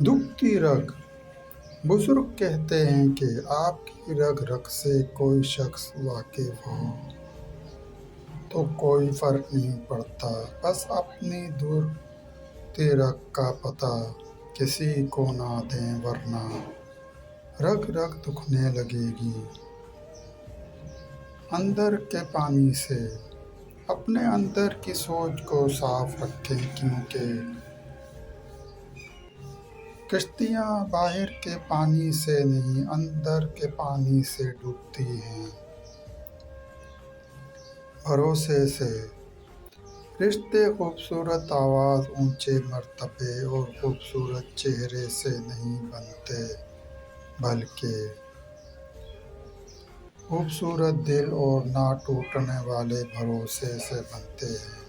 दुखती रग। बुजुर्ग कहते हैं कि आपकी रग रग से कोई शख्स वाकिफ हो तो कोई फर्क नहीं पड़ता, बस अपनी दुखती रग का पता किसी को ना दें वरना रग रग दुखने लगेगी। अंदर के पानी से अपने अंदर की सोच को साफ रखें, क्योंकि कश्तियाँ बाहर के पानी से नहीं अंदर के पानी से डूबती हैं। भरोसे से रिश्ते खूबसूरत आवाज़, ऊंचे मर्तबे और खूबसूरत चेहरे से नहीं बनते, बल्कि खूबसूरत दिल और ना टूटने वाले भरोसे से बनते हैं।